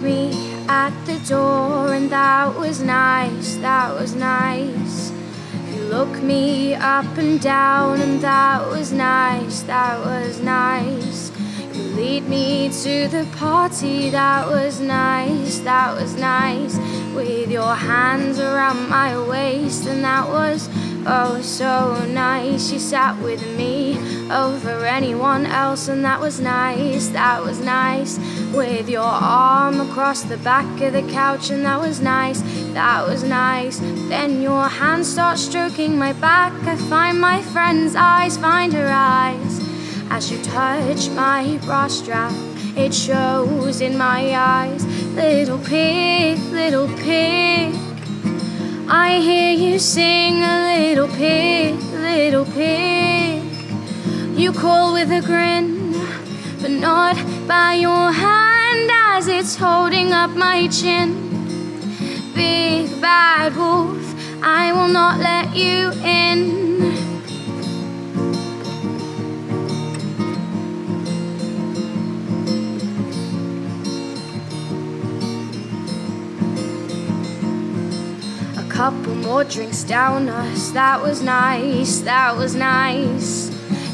me at the door, and that was nice, that was nice. You looked me up and down, and that was nice, that was nice. You lead me to the party, that was nice, that was nice. With your hands around my waist, and that was oh so nice. You sat with me over anyone else, and that was nice, that was nice. With your arm across the back of the couch, and that was nice, that was nice. Then your hand starts stroking my back. I find my friend's eyes, find her eyes. As you touch my bra strap, it shows in my eyes. Little pig, little pig, I hear you sing, a little pig, little pig. You call with a grin, but not by your hand as it's holding up my chin. Big bad wolf, I will not let you in. Couple more drinks down us, that was nice, that was nice.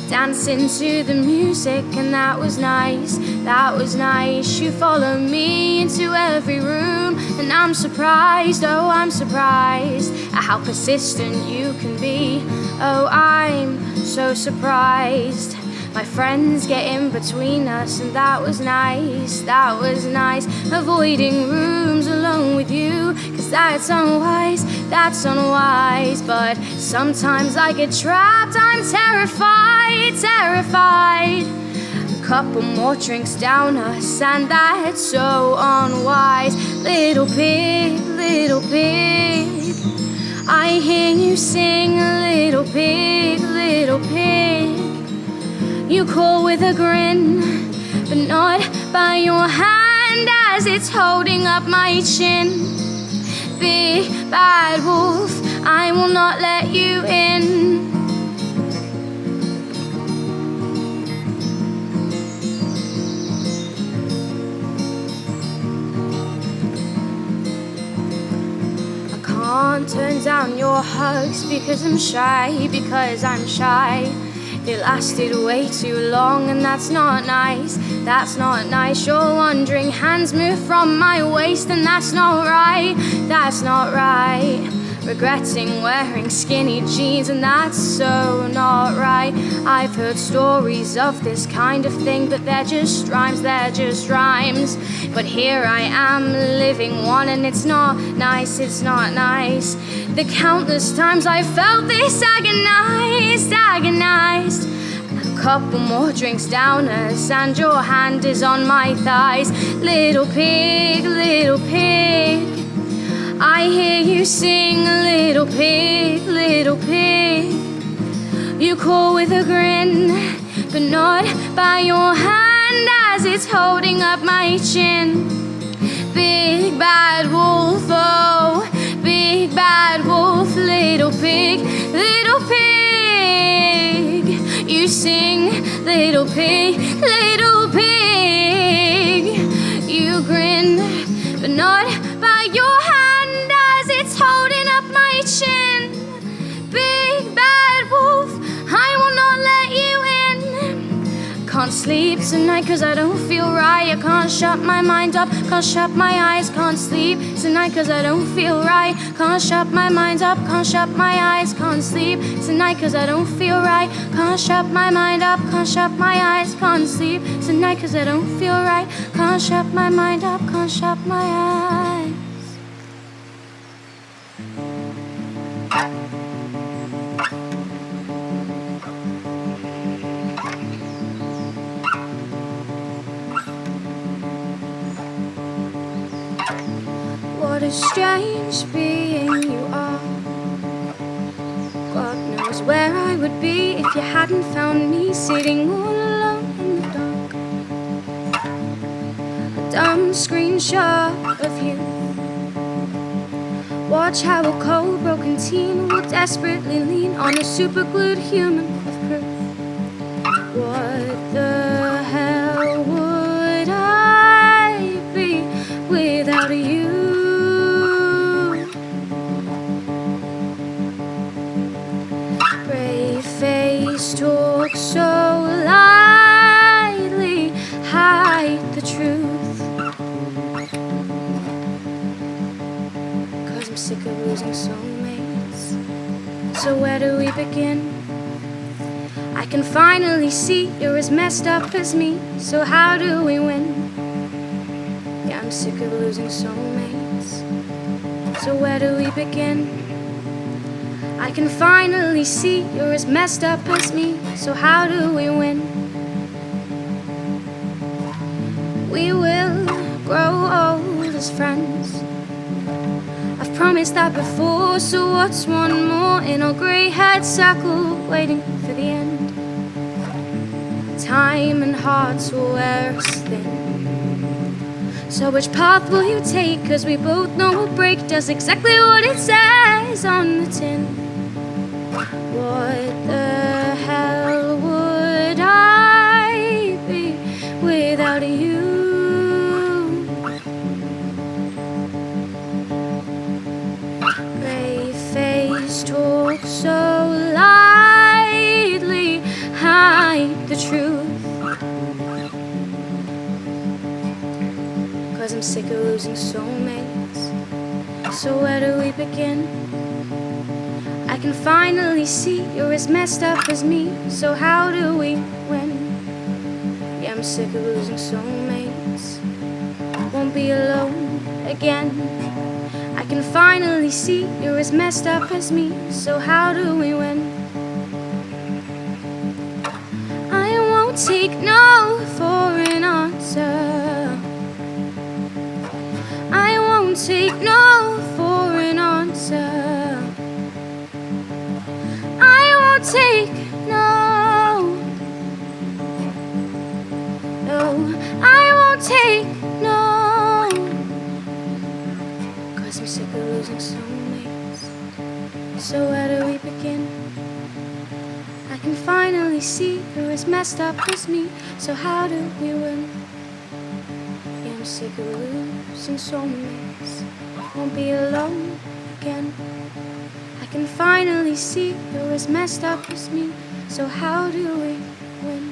Dancing to the music, and that was nice, that was nice. You follow me into every room, and I'm surprised, oh I'm surprised at how persistent you can be. Oh, I'm so surprised. My friends get in between us, and that was nice, that was nice. Avoiding rooms alone with you, 'cause that's unwise, that's unwise. But sometimes I get trapped, I'm terrified, terrified. A couple more drinks down us, and that's so unwise. Little pig, little pig, I hear you sing, a little pig, little pig. You call with a grin, but not by your hand as it's holding up my chin. Big bad wolf, I will not let you in. I can't turn down your hugs because I'm shy, because I'm shy. It lasted way too long, and that's not nice, that's not nice. You're wondering, hands move from my waist, and that's not right, that's not right. Regretting wearing skinny jeans, and that's so not right. I've heard stories of this kind of thing, but they're just rhymes, they're just rhymes. But here I am living one, and it's not nice, it's not nice. The countless times I felt this agonized, agonized. A couple more drinks down us, and your hand is on my thighs. Little pig, little pig, I hear you sing, a little pig, little pig. You call with a grin, but not by your hand as it's holding up my chin. Big bad wolf, oh, big bad wolf, little pig, little pig. You sing, little pig, little pig. You grin, but not by your hand as it's holding up my chin. Big bad wolf, I will not let you in. Can't sleep tonight 'cause I don't feel right. I can't shut my mind up, can't shut my eyes. Can't sleep tonight 'cause I don't feel right. Can't shut my mind up, can't shut my eyes. Can't sleep tonight 'cause I don't feel right. Can't shut my mind up, can't shut my eyes. Can't sleep tonight 'cause I don't feel right. Can't shut my mind up, can't shut my eyes. What a strange being you are. God knows where I would be if you hadn't found me sitting all alone in the dark. A dumb screenshot of you. Watch how a cold, broken teen will desperately lean on a superglued human of proof. What the hell would I be without you. Brave face talk so lightly, hide the truth. 'Cause I'm sick of losing soulmates. So where do we begin? I can finally see you're as messed up as me. So how do we win? Yeah, I'm sick of losing soulmates. So where do we begin? I can finally see you're as messed up as me. So how do we win? We will grow old as friends. I've promised that before, so what's one more in our grey-haired circle waiting for the end? Time and hearts will wear us thin. So which path will you take? 'Cause we both know a break does exactly what it says on the tin. What the hell would I be without you? Brave face talk so lightly, hide the truth. 'Cause I'm sick of losing soulmates. So where do we begin? I can finally see you're as messed up as me. So how do we win? Yeah, I'm sick of losing soulmates. Won't be alone again. I can finally see you're as messed up as me. So how do we win? I won't take no for an answer. I won't take no for an answer. I won't take no. No, I won't take no. 'Cause I'm sick of losing soulmates. So where do we begin? I can finally see you're as messed up as me. So how do we win? Yeah, I'm sick of losing soulmates. Won't be alone again. I can finally see you're as messed up as me. So how do we win?